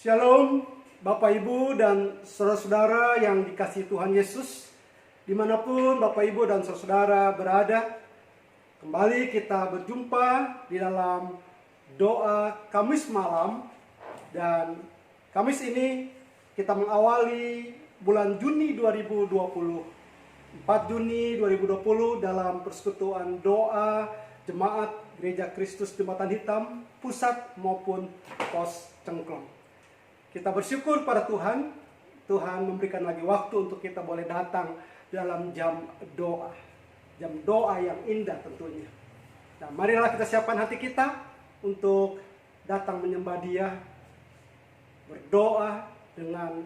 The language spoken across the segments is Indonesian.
Shalom Bapak Ibu dan saudara-saudara yang dikasihi Tuhan Yesus, dimanapun Bapak Ibu dan saudara berada. Kembali kita berjumpa di dalam doa Kamis malam. Dan Kamis ini kita mengawali bulan Juni 2020, 4 Juni 2020 dalam persekutuan doa Jemaat Gereja Kristus Jembatan Hitam Pusat maupun Pos Cengklong. Kita bersyukur pada Tuhan, Tuhan memberikan lagi waktu untuk kita boleh datang dalam jam doa yang indah tentunya. Nah, marilah kita siapkan hati kita untuk datang menyembah Dia, berdoa dengan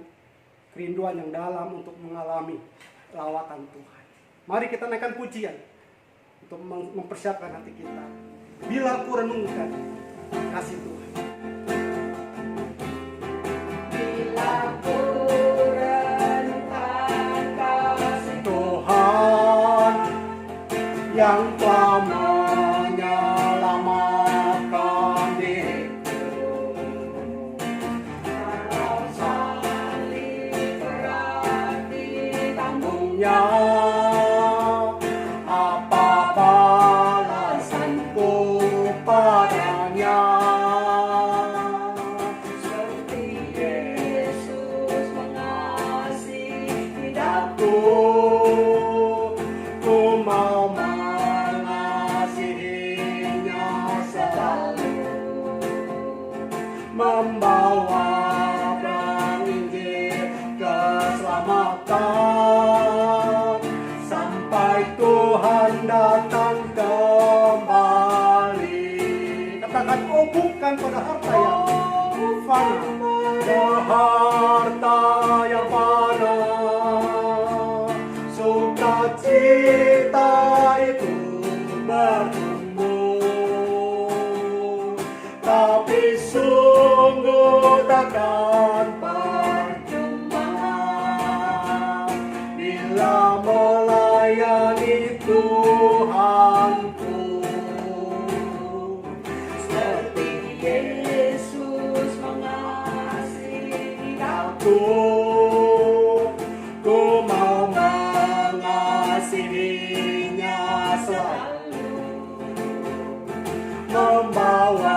kerinduan yang dalam untuk mengalami lawatan Tuhan. Mari kita naikkan pujian untuk mempersiapkan hati kita. Bila ku renungkan kasih Tuhan. Yang telah menyelamatkan diriku, kalau salib berarti tanggungnya, apa balasanku padanya? Seperti Yesus mengasihi hidupku, ku mau membawa penginjil keselamatan sampai Tuhan datang kembali. Katakan, oh bukan pada harta yang fana, harta yang fana, sukacita itu bertumbuh, tapi sungguh takkan percuma bila melayani Tuhanku. Seperti Yesus mengasihi aku, ku mau mengasihinya selalu, membawa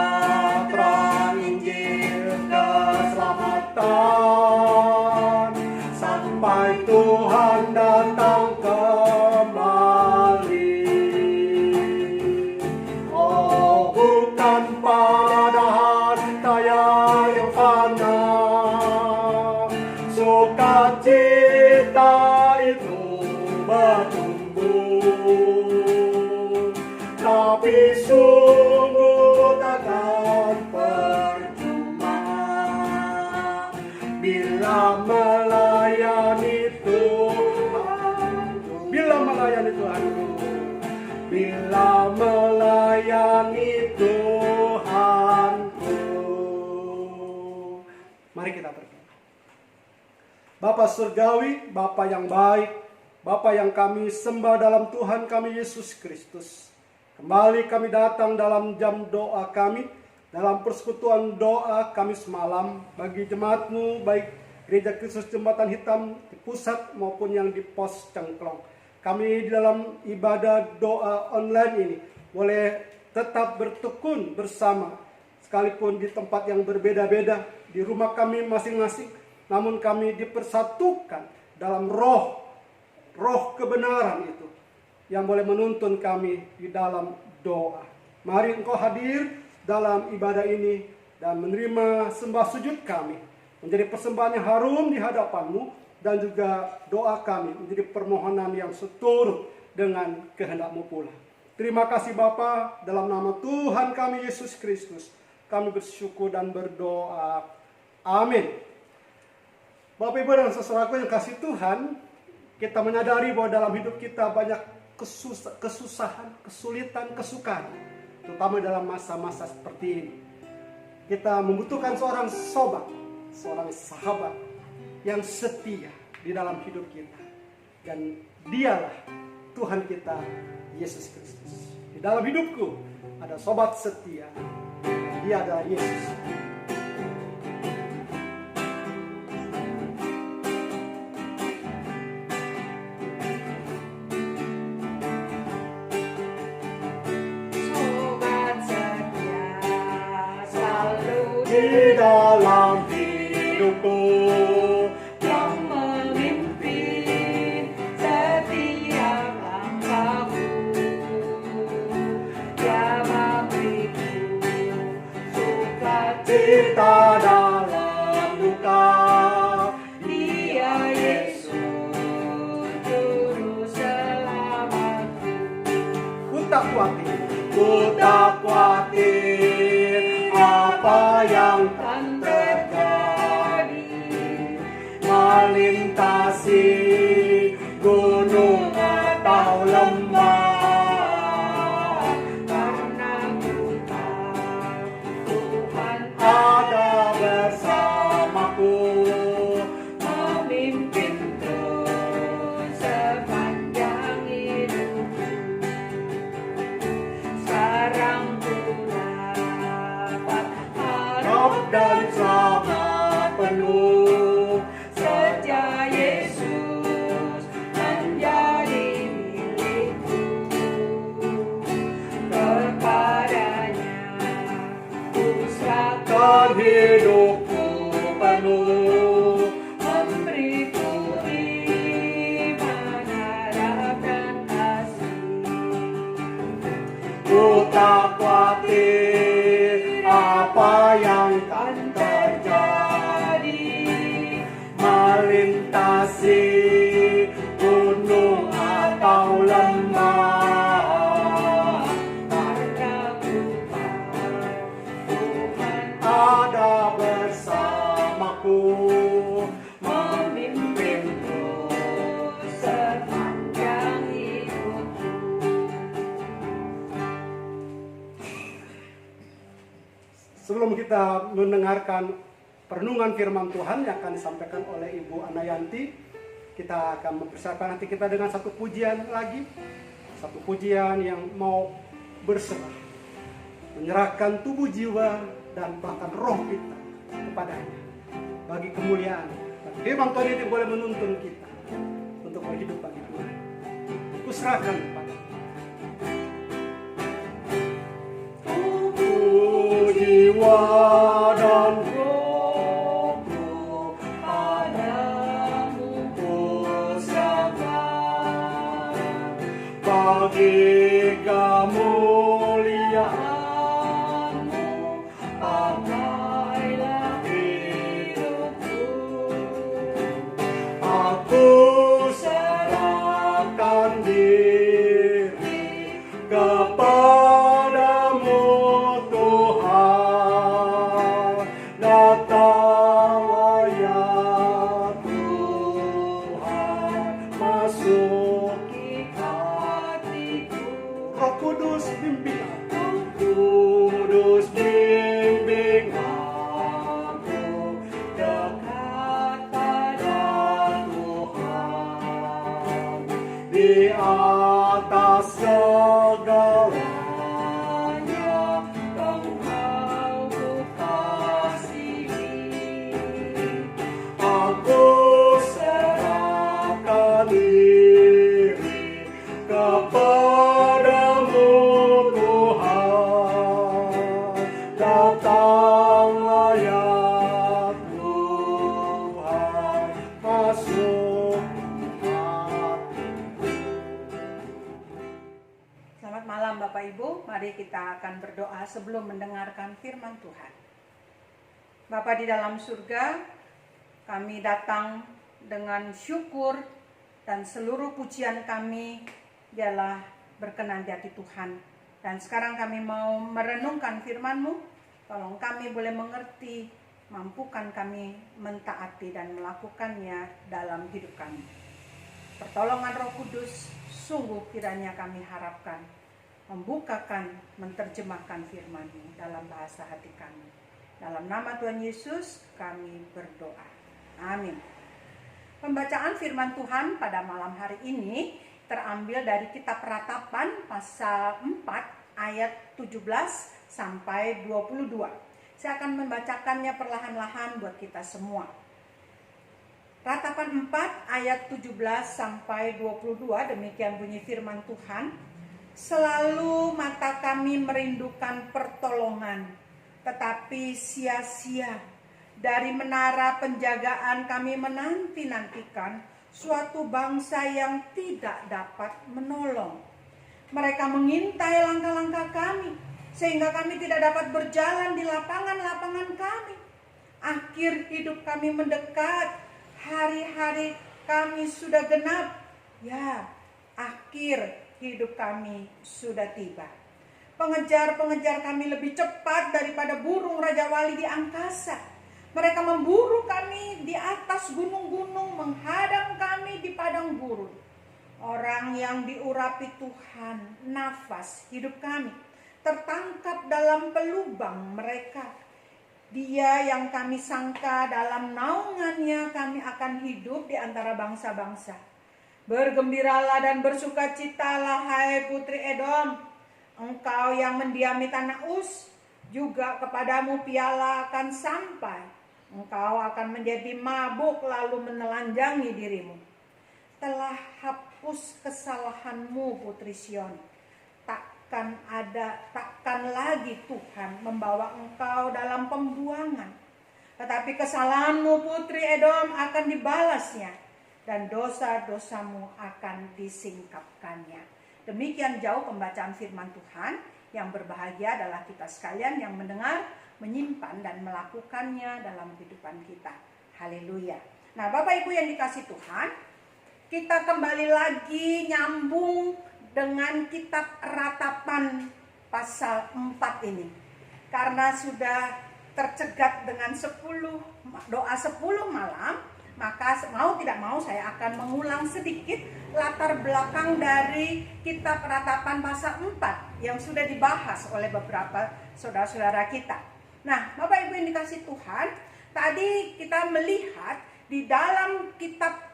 keselamatan sampai Tuhan datang kembali. Oh, bukan pada harta yang fana, sukacita itu bertumbuh, tapi sungguh takkan bila melayani Tuhanku, bila melayani Tuhanku, bila melayani Tuhanku. Mari kita berdoa. Bapa surgawi, Bapa yang baik, Bapa yang kami sembah dalam Tuhan kami Yesus Kristus. Kembali kami datang dalam jam doa kami, dalam persekutuan doa Kamis malam bagi jemaat-Mu, baik Gereja Kristus Jembatan Hitam di pusat maupun yang di Pos Cengklong. Kami di dalam ibadah doa online ini boleh tetap bertekun bersama, sekalipun di tempat yang berbeda-beda, di rumah kami masing-masing, namun kami dipersatukan dalam roh kebenaran itu yang boleh menuntun kami di dalam doa. Mari Engkau hadir dalam ibadah ini dan menerima sembah sujud kami menjadi persembahan yang harum di hadapan-Mu, dan juga doa kami menjadi permohonan yang seturut dengan kehendak-Mu pula. Terima kasih Bapa, dalam nama Tuhan kami Yesus Kristus kami bersyukur dan berdoa. Amin. Bapak Ibu dan saudaraku yang kasih Tuhan, kita menyadari bahwa dalam hidup kita banyak kesusahan, kesulitan, kesukaran, terutama dalam masa-masa seperti ini. Kita membutuhkan seorang sobat, seorang sahabat yang setia di dalam hidup kita. Dan dialah Tuhan kita, Yesus Kristus. Di dalam hidupku ada sobat setia. Dia adalah Yesus. dalam hidupku, yang memimpin setiap langkahku. Dia memberiku sukacita dalam duka. Dia Yesus juru selamatku. Ku tak khawatir apa yang Kan terjadi melintasi gunung atau lembah, karena ku tahu Tuhan ada bersamaku. memimpinku sepanjang hidupku. Sekarang ku dapat harap Dan selamat penuh sejak Yesus menjadi milikku. Kepadanya ku serahkan dan hidupku penuh. memberiku iman, harap dan kasih. Ku tak khawatir apa yang akan terjadi melintasi gunung atau lembah, Karena ku tahu Tuhan ada bersamaku. memimpinku sepanjang hidupku. Sebelum kita mendengarkan perenungan firman Tuhan yang akan disampaikan oleh Ibu Anayanti, kita akan mempersiapkan hati kita dengan satu pujian lagi. Satu pujian yang mau berserah, menyerahkan tubuh, jiwa, dan bahkan roh kita kepadanya. Bagi kemuliaan, bagi firman Tuhan itu boleh menuntun kita untuk berhidup bagi Tuhan. Kuserahkan kepada tubuh, jiwa, dan Rohku padamu serahkan bagi kemuliaanmu. pakailah hidupku. Aku serahkan diri kepadamu, Tuhan. Datanglah ya Tuhan, masuki Hatiku Roh Kudus bimbing aku, Kudus bimbing aku dekat pada Tuhan. Di atas segalanya Engkau ku kasihi. aku serahkan diri kepadamu, Tuhan. Datanglah ya Tuhan, masuk hati. Selamat malam Bapak Ibu, mari kita akan berdoa sebelum mendengarkan firman Tuhan. Bapa di dalam surga, kami datang dengan syukur dan seluruh pujian kami ialah berkenan di hati Tuhan. Dan sekarang kami mau merenungkan firman-Mu, tolong kami boleh mengerti, mampukan kami mentaati dan melakukannya dalam hidup kami. Pertolongan Roh Kudus sungguh kiranya kami harapkan, membukakan, menerjemahkan firman-Mu dalam bahasa hati kami. Dalam nama Tuhan Yesus kami berdoa. Amin. Pembacaan firman Tuhan pada malam hari ini terambil dari kitab Ratapan pasal 4 ayat 17 sampai 22. Saya akan membacakannya perlahan-lahan buat kita semua. Ratapan 4 ayat 17 sampai 22, demikian bunyi firman Tuhan. Selalu mata kami merindukan pertolongan, tetapi sia-sia. Dari menara penjagaan kami menanti-nantikan suatu bangsa yang tidak dapat menolong. Mereka mengintai langkah-langkah kami, sehingga kami tidak dapat berjalan di lapangan-lapangan kami. Akhir hidup kami mendekat, hari-hari kami sudah genap. Ya, akhir hidup kami sudah tiba. Pengejar-pengejar kami lebih cepat daripada burung Raja Wali di angkasa. Mereka memburu kami di atas gunung-gunung, menghadang kami di padang gurun. Orang yang diurapi Tuhan, nafas hidup kami, tertangkap dalam pelubang mereka. Dia yang kami sangka dalam naungannya kami akan hidup di antara bangsa-bangsa. Bergembiralah dan bersukacitalah, hai putri Edom, engkau yang mendiami tanah Uz, juga kepadamu piala akan sampai. Engkau akan menjadi mabuk lalu menelanjangi dirimu. Telah hapus kesalahanmu, putri Sion. Takkan lagi Tuhan membawa engkau dalam pembuangan. Tetapi kesalahanmu, putri Edom, akan dibalasnya, dan dosa-dosamu akan disingkapkannya. Demikian jauh pembacaan firman Tuhan. Yang berbahagia adalah kita sekalian yang mendengar, menyimpan, dan melakukannya dalam kehidupan kita. Haleluya. Nah, Bapak Ibu yang dikasih Tuhan, kita kembali lagi nyambung dengan kitab Ratapan pasal 4 ini. Karena sudah tercegat dengan 10 doa 10 malam, maka mau tidak mau saya akan mengulang sedikit latar belakang dari kitab Ratapan pasal 4 yang sudah dibahas oleh beberapa saudara-saudara kita. Nah, Bapak Ibu yang dikasih Tuhan, tadi kita melihat di dalam kitab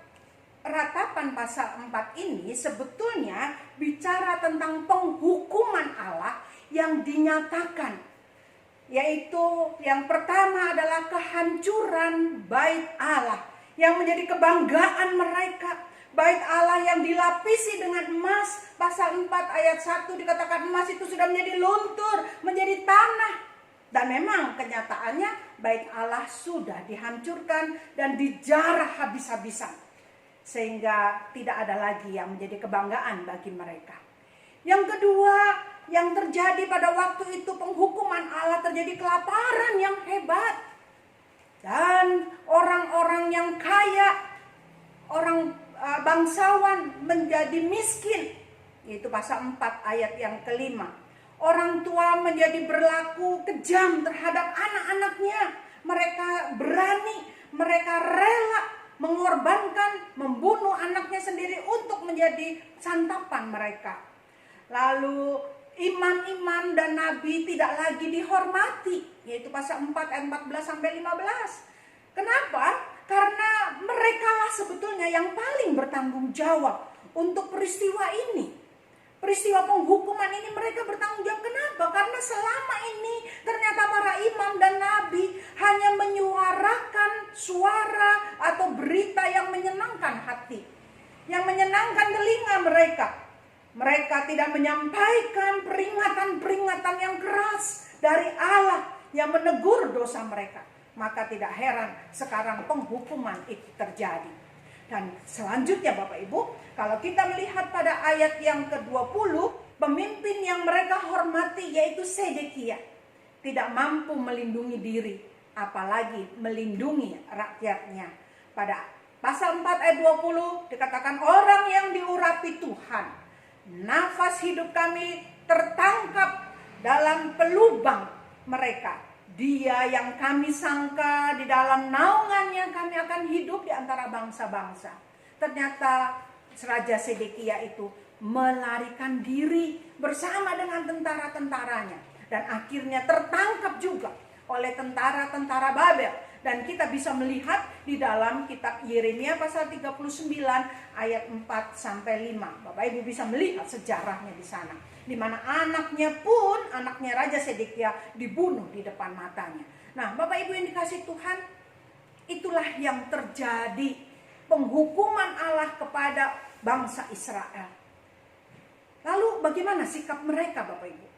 Ratapan pasal 4 ini sebetulnya bicara tentang penghukuman Allah yang dinyatakan. Yaitu yang pertama adalah kehancuran bait Allah yang menjadi kebanggaan mereka. Bait Allah yang dilapisi dengan emas. Pasal 4 ayat 1 dikatakan emas itu sudah menjadi luntur, menjadi tanah. Dan memang kenyataannya bait Allah sudah dihancurkan dan dijarah habis-habisan. Sehingga tidak ada lagi yang menjadi kebanggaan bagi mereka. Yang kedua, yang terjadi pada waktu itu penghukuman Allah, terjadi kelaparan yang hebat. Dan orang-orang yang kaya, orang bangsawan menjadi miskin. Yaitu pasal 4 ayat yang kelima. Orang tua menjadi berlaku kejam terhadap anak-anaknya. Mereka berani, mereka rela mengorbankan, membunuh anaknya sendiri untuk menjadi santapan mereka. Lalu imam-imam dan nabi tidak lagi dihormati, yaitu pasal 4 ayat 14 sampai 15. Kenapa? Karena merekalah sebetulnya yang paling bertanggung jawab untuk peristiwa ini. Peristiwa penghukuman ini mereka bertanggung jawab. Kenapa? Karena selama ini ternyata para imam dan nabi hanya menyuarakan suara atau berita yang menyenangkan hati, yang menyenangkan telinga mereka. Mereka tidak menyampaikan peringatan-peringatan yang keras dari Allah yang menegur dosa mereka. Maka tidak heran sekarang penghukuman itu terjadi. Dan selanjutnya Bapak Ibu, kalau kita melihat pada ayat yang ke-20, pemimpin yang mereka hormati yaitu Sedekia tidak mampu melindungi diri, apalagi melindungi rakyatnya. Pada pasal 4 ayat 20 dikatakan orang yang diurapi Tuhan, nafas hidup kami tertangkap dalam pelubang mereka. Dia yang kami sangka di dalam naungannya kami akan hidup di antara bangsa-bangsa. Ternyata Raja Sedekia itu melarikan diri bersama dengan tentara-tentaranya. Dan akhirnya tertangkap juga oleh tentara-tentara Babel. Dan kita bisa melihat di dalam kitab Yeremia pasal 39 ayat 4 sampai 5. Bapak Ibu bisa melihat sejarahnya di sana. Di mana anaknya Raja Sedekia dibunuh di depan matanya. Nah, Bapak Ibu yang dikasih Tuhan, itulah yang terjadi, penghukuman Allah kepada bangsa Israel. Lalu bagaimana sikap mereka Bapak Ibu?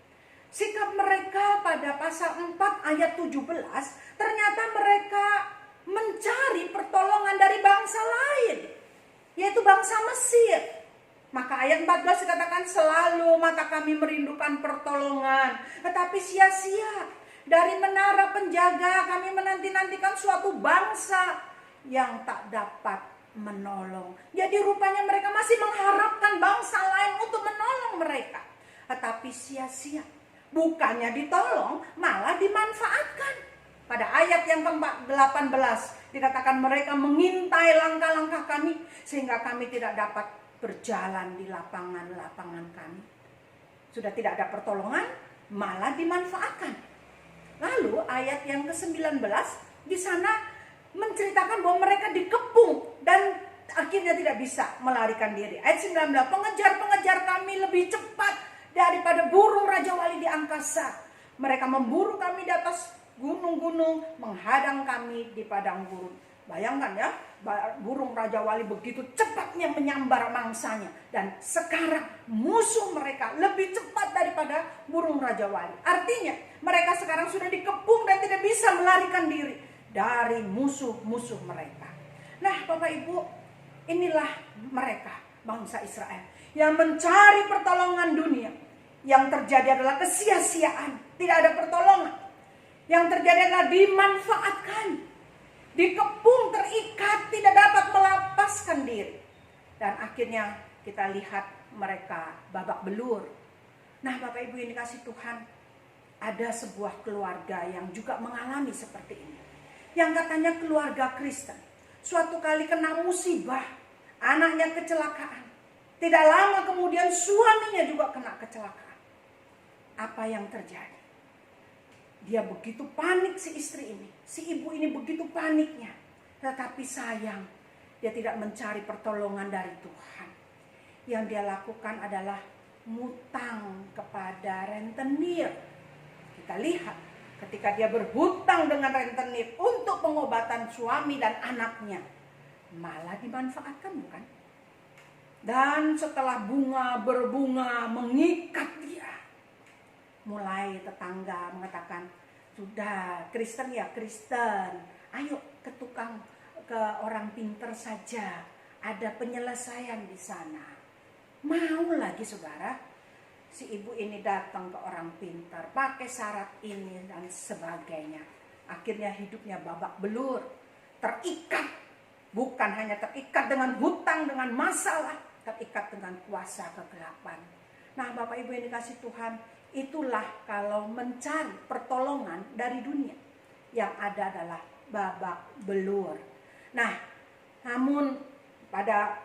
sikap mereka pada pasal 4 ayat 17, ternyata mereka mencari pertolongan dari bangsa lain, yaitu bangsa Mesir. Maka ayat 14 dikatakan, selalu mata kami merindukan pertolongan, tetapi sia-sia. Dari menara penjaga kami menanti-nantikan suatu bangsa yang tak dapat menolong. Jadi rupanya mereka masih mengharapkan bangsa lain untuk menolong mereka. Tetapi sia-sia. Bukannya ditolong, malah dimanfaatkan. Pada ayat yang ke-18 dikatakan mereka mengintai langkah-langkah kami sehingga kami tidak dapat berjalan di lapangan-lapangan kami. Sudah tidak ada pertolongan, malah dimanfaatkan. Lalu ayat yang ke-19 di sana menceritakan bahwa mereka dikepung dan akhirnya tidak bisa melarikan diri. Ayat 19, pengejar-pengejar kami lebih cepat daripada burung Raja Wali di angkasa. Mereka memburu kami di atas gunung-gunung, menghadang kami di padang gurun. Bayangkan ya, burung Raja Wali begitu cepatnya menyambar mangsanya. Dan sekarang musuh mereka lebih cepat daripada burung Raja Wali. Artinya mereka sekarang sudah dikepung dan tidak bisa melarikan diri dari musuh-musuh mereka. Nah Bapak Ibu, inilah mereka, bangsa Israel, yang mencari pertolongan dunia. Yang terjadi adalah kesia-siaan, tidak ada pertolongan. Yang terjadi adalah dimanfaatkan, dikepung, terikat, tidak dapat melepaskan diri. Dan akhirnya kita lihat mereka babak belur. Nah Bapak Ibu yang dikasih Tuhan, ada sebuah keluarga yang juga mengalami seperti ini. Yang katanya keluarga Kristen. Suatu kali kena musibah, anaknya kecelakaan. Tidak lama kemudian suaminya juga kena kecelakaan. Apa yang terjadi? Dia begitu panik si istri ini. Si ibu ini begitu paniknya. Tetapi sayang, dia tidak mencari pertolongan dari Tuhan. Yang dia lakukan adalah ngutang kepada rentenir. Kita lihat ketika dia berhutang dengan rentenir untuk pengobatan suami dan anaknya, malah dimanfaatkan, bukan? Dan setelah bunga berbunga mengikat dia, mulai tetangga mengatakan, sudah Kristen ya Kristen, ayo ke orang pinter saja, ada penyelesaian di sana. Mau lagi saudara, si ibu ini datang ke orang pintar, pakai syarat ini dan sebagainya. Akhirnya hidupnya babak belur, terikat. Bukan hanya terikat dengan hutang, dengan masalah, terikat dengan kuasa kegelapan. Nah Bapak Ibu yang dikasih Tuhan, itulah kalau mencari pertolongan dari dunia. Yang ada adalah babak belur. Nah, namun pada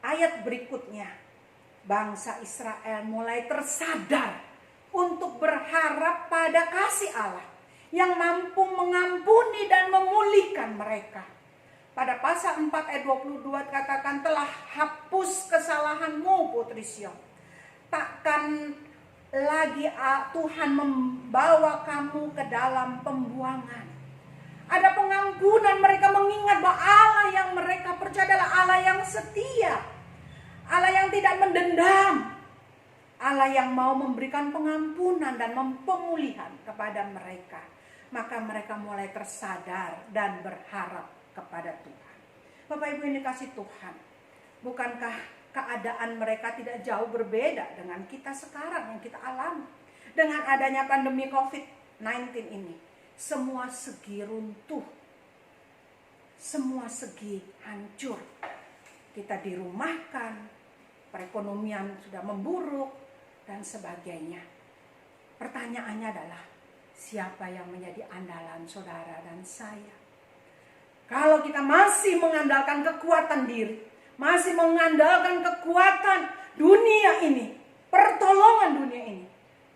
ayat berikutnya, bangsa Israel mulai tersadar untuk berharap pada kasih Allah yang mampu mengampuni dan memulihkan mereka. Pada pasal 4 ayat 22 katakan, telah hapus kesalahanmu putri Sion. Takkan lagi Tuhan membawa kamu ke dalam pembuangan. Ada pengampunan, mereka mengingat bahwa Allah yang mereka percaya adalah Allah yang setia. Allah yang tidak mendendam. Allah yang mau memberikan pengampunan dan pemulihan kepada mereka. Maka mereka mulai tersadar dan berharap kepada Tuhan. Bapak Ibu yang dikasih Tuhan, bukankah keadaan mereka tidak jauh berbeda dengan kita sekarang yang kita alami? Dengan adanya pandemi COVID-19 ini, semua segi runtuh, semua segi hancur. Kita dirumahkan, perekonomian sudah memburuk, dan sebagainya. Pertanyaannya adalah, siapa yang menjadi andalan saudara dan saya? Kalau kita masih mengandalkan kekuatan diri, masih mengandalkan kekuatan dunia ini, pertolongan dunia ini,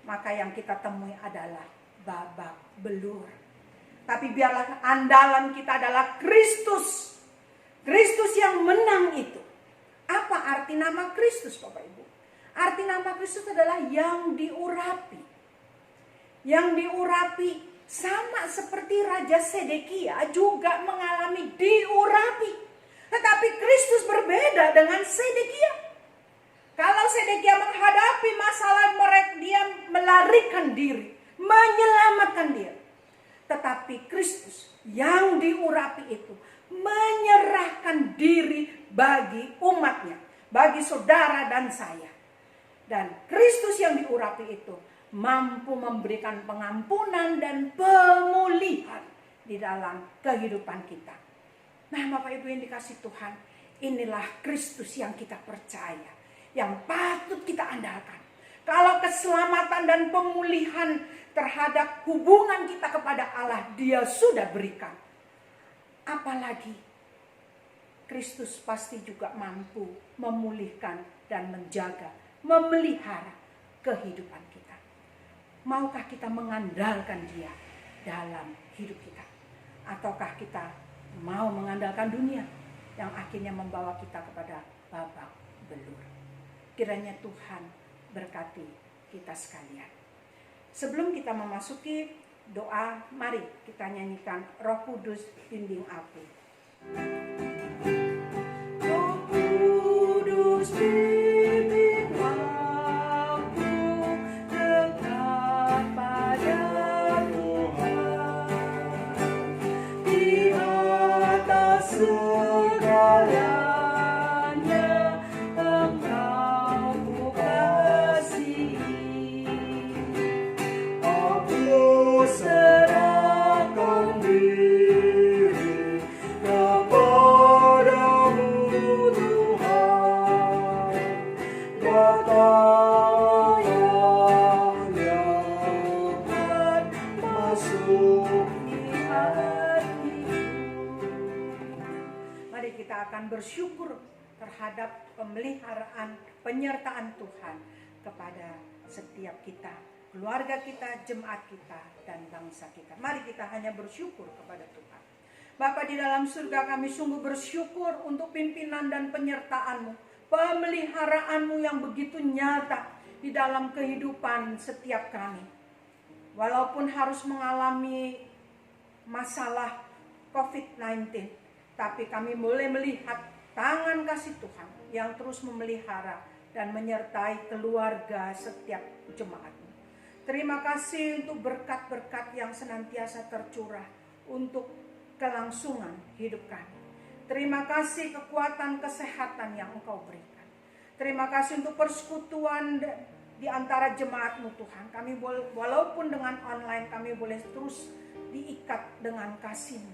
maka yang kita temui adalah babak belur. Tapi biarlah andalan kita adalah Kristus. Kristus yang menang itu. Apa arti nama Kristus, Bapak Ibu? Arti nama Kristus adalah yang diurapi. Yang diurapi sama seperti Raja Sedekia juga mengalami diurapi. Tetapi Kristus berbeda dengan Sedekia. Kalau Sedekia menghadapi masalah mereka, dia melarikan diri, menyelamatkan diri. Tetapi Kristus yang diurapi itu menyerahkan diri bagi umatnya, bagi saudara dan saya. Dan Kristus yang diurapi itu mampu memberikan pengampunan dan pemulihan di dalam kehidupan kita. Nah, Bapak Ibu yang dikasih Tuhan, inilah Kristus yang kita percaya, yang patut kita andalkan. Kalau keselamatan dan pemulihan terhadap hubungan kita kepada Allah Dia sudah berikan, apalagi Kristus pasti juga mampu memulihkan dan menjaga, memelihara kehidupan kita. Maukah kita mengandalkan Dia dalam hidup kita? Ataukah kita mau mengandalkan dunia yang akhirnya membawa kita kepada babak belur? Kiranya Tuhan berkati kita sekalian. Sebelum kita memasuki doa, mari kita nyanyikan Roh Kudus bimbing aku. Roh Kudus bimbing aku dekat pada Tuhan, di atas segalanya Engkau ku kasihi. Aku serahkan diri kepadamu Tuhan, datang yang dapat masuk di hatiku. Mari kita akan bersyukur terhadap pemeliharaan, penyertaan Tuhan kepada setiap kita, keluarga kita, jemaat kita, dan bangsa kita. Mari kita hanya bersyukur kepada Tuhan. Bapa di dalam surga, kami sungguh bersyukur untuk pimpinan dan penyertaan-Mu, pemeliharaanmu yang begitu nyata di dalam kehidupan setiap kami. Walaupun harus mengalami masalah COVID-19, tapi kami boleh melihat tangan kasih Tuhan yang terus memelihara dan menyertai keluarga setiap jemaat-Mu. Terima kasih untuk berkat-berkat yang senantiasa tercurah untuk kelangsungan hidup kami. Terima kasih kekuatan kesehatan yang Engkau berikan. Terima kasih untuk persekutuan di antara jemaat-Mu Tuhan. Kami walaupun dengan online kami boleh terus diikat dengan kasih-Mu.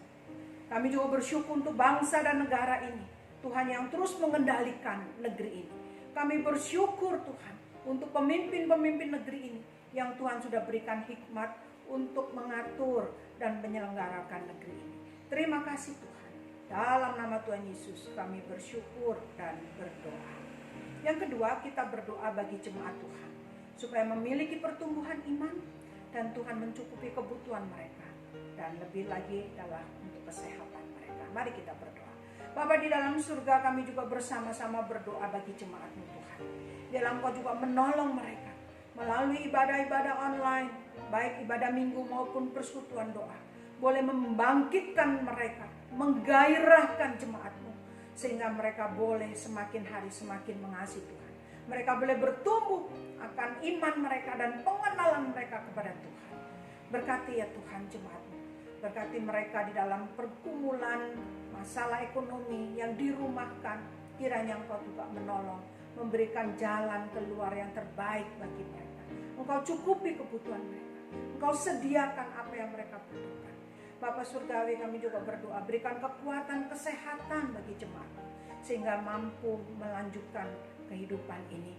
Kami juga bersyukur untuk bangsa dan negara ini, Tuhan yang terus mengendalikan negeri ini. Kami bersyukur Tuhan untuk pemimpin-pemimpin negeri ini yang Tuhan sudah berikan hikmat untuk mengatur dan menyelenggarakan negeri ini. Terima kasih Tuhan. Dalam nama Tuhan Yesus kami bersyukur dan berdoa. Yang kedua, kita berdoa bagi jemaat Tuhan supaya memiliki pertumbuhan iman dan Tuhan mencukupi kebutuhan mereka, dan lebih lagi adalah untuk kesehatan mereka. Mari kita berdoa. Bapa di dalam surga, kami juga bersama-sama berdoa bagi jemaat-Mu Tuhan. Di dalam Kau juga menolong mereka melalui ibadah-ibadah online, baik ibadah minggu maupun persekutuan doa, boleh membangkitkan mereka, menggairahkan jemaat-Mu, sehingga mereka boleh semakin hari semakin mengasihi Tuhan. Mereka boleh bertumbuh akan iman mereka dan pengenalan mereka kepada Tuhan. Berkati ya Tuhan jemaat-Mu. Berkati mereka di dalam pergumulan masalah ekonomi yang dirumahkan. Kiranya Engkau juga menolong, memberikan jalan keluar yang terbaik bagi mereka. Engkau cukupi kebutuhan mereka. Engkau sediakan apa yang mereka butuhkan. Bapa Surgawi, kami juga berdoa, berikan kekuatan kesehatan bagi jemaat, sehingga mampu melanjutkan kehidupan ini.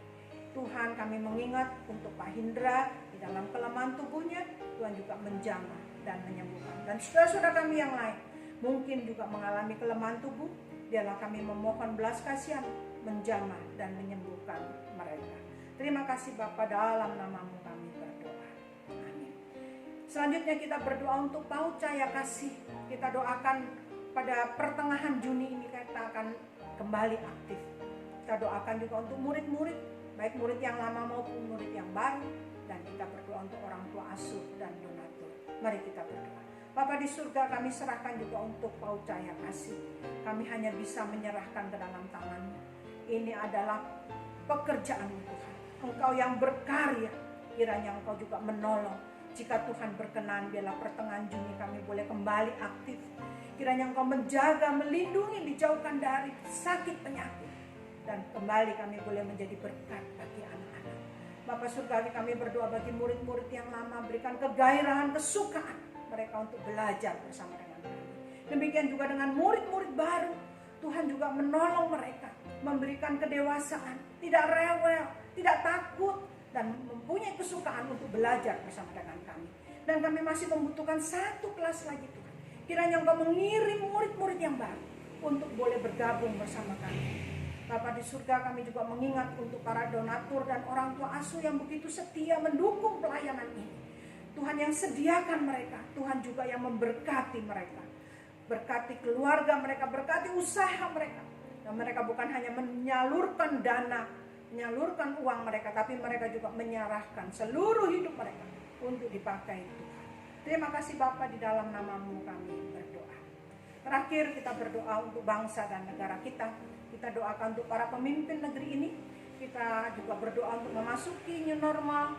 Tuhan, kami mengingat untuk Pak Hindra di dalam kelemahan tubuhnya, Tuhan juga menjamah dan menyembuhkan. Dan saudara-saudara kami yang lain mungkin juga mengalami kelemahan tubuh, biarlah kami memohon belas kasihan, menjamah dan menyembuhkan mereka. Terima kasih Bapa, dalam nama-Mu kami berdoa. Amin. Selanjutnya kita berdoa untuk PAUD Cahaya Kasih. Kita doakan pada pertengahan Juni ini kita akan kembali aktif. Kita doakan juga untuk murid-murid, baik murid yang lama maupun murid yang baru, dan kita berdoa untuk orang tua asuh dan donatur. Mari kita berdoa. Bapa di surga, kami serahkan juga untuk PAUD Cahaya Kasih. Kami hanya bisa menyerahkan ke dalam tangan-Mu. Ini adalah pekerjaanmu Tuhan. Engkau yang berkarya, kiranya Engkau juga menolong. Jika Tuhan berkenan, biarlah pertengahan Juni kami boleh kembali aktif. Kiranya Engkau menjaga, melindungi, dijauhkan dari sakit penyakit. Dan kembali kami boleh menjadi berkat bagi anak-anak. Bapa Surgawi, kami berdoa bagi murid-murid yang lama, berikan kegairahan, kesukaan mereka untuk belajar bersama dengan kami. Demikian juga dengan murid-murid baru, Tuhan juga menolong mereka, memberikan kedewasaan, tidak rewel, tidak takut, dan mempunyai kesukaan untuk belajar bersama dengan kami. Dan kami masih membutuhkan satu kelas lagi Tuhan. Kiranya Engkau mengirim murid-murid yang baru untuk boleh bergabung bersama kami. Bapa di surga, kami juga mengingat untuk para donatur dan orang tua asuh yang begitu setia mendukung pelayanan ini. Tuhan yang sediakan mereka, Tuhan juga yang memberkati mereka. Berkati keluarga mereka, berkati usaha mereka. Dan mereka bukan hanya menyalurkan dana, menyalurkan uang mereka, tapi mereka juga menyerahkan seluruh hidup mereka untuk dipakai Tuhan. Terima kasih Bapa, di dalam nama-Mu kami berdoa. Terakhir kita berdoa untuk bangsa dan negara kita. Kita doakan untuk para pemimpin negeri ini. Kita juga berdoa untuk memasuki new normal,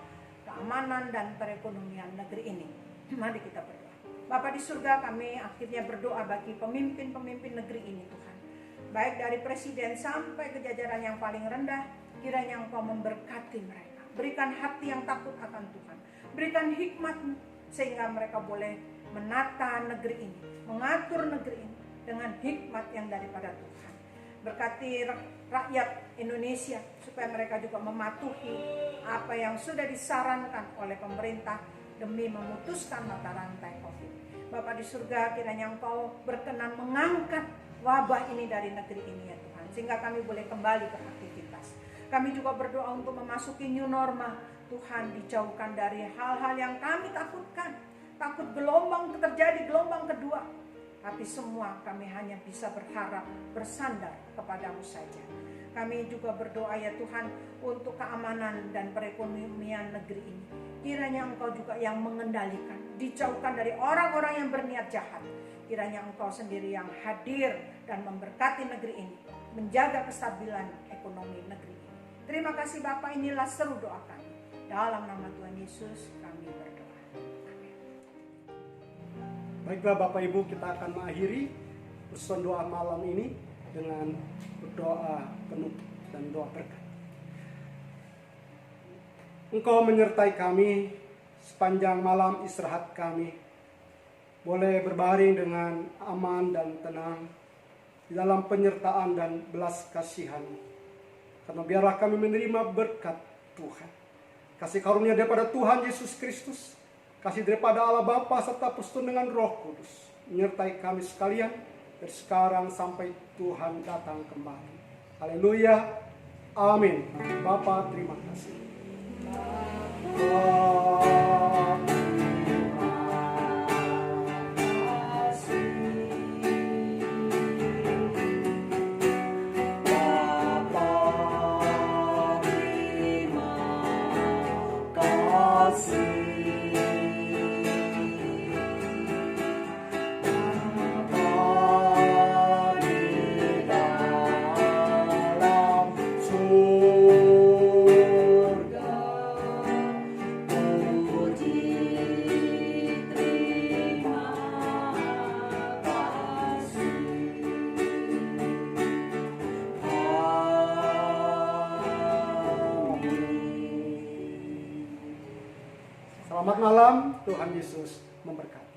keamanan dan perekonomian negeri ini. Mari kita berdoa. Bapa di surga, kami akhirnya berdoa bagi pemimpin-pemimpin negeri ini Tuhan. Baik dari presiden sampai ke jajaran yang paling rendah, kiranya Engkau memberkati mereka. Berikan hati yang takut akan Tuhan. Berikan hikmat sehingga mereka boleh menata negeri ini, mengatur negeri ini dengan hikmat yang daripada Tuhan. Berkati rakyat Indonesia supaya mereka juga mematuhi apa yang sudah disarankan oleh pemerintah demi memutuskan mata rantai COVID. Bapa di surga, kiranya Engkau berkenan mengangkat wabah ini dari negeri ini ya Tuhan, sehingga kami boleh kembali beraktivitas. Kami juga berdoa untuk memasuki new normal. Tuhan, dijauhkan dari hal-hal yang kami takutkan. Takut terjadi gelombang kedua. Tapi semua kami hanya bisa berharap, bersandar kepadamu saja. Kami juga berdoa ya Tuhan untuk keamanan dan perekonomian negeri ini. Kiranya Engkau juga yang mengendalikan, dijauhkan dari orang-orang yang berniat jahat. Kiranya Engkau sendiri yang hadir dan memberkati negeri ini, menjaga kestabilan ekonomi negeri ini. Terima kasih Bapa, inilah seru doa kami. Dalam nama Tuhan Yesus kami berdoa. Baiklah Bapak Ibu, kita akan mengakhiri pesan doa malam ini dengan berdoa penutup dan doa berkat. Engkau menyertai kami sepanjang malam istirahat kami. Boleh berbaring dengan aman dan tenang di dalam penyertaan dan belas kasihan. Karena biarlah kami menerima berkat Tuhan. Kasih karunia daripada Tuhan Yesus Kristus, kasih daripada Allah Bapa serta persekutuan dengan Roh Kudus menyertai kami sekalian dari sekarang sampai Tuhan datang kembali. Haleluya. Amin. Bapa, terima kasih. Selamat malam, Tuhan Yesus memberkati.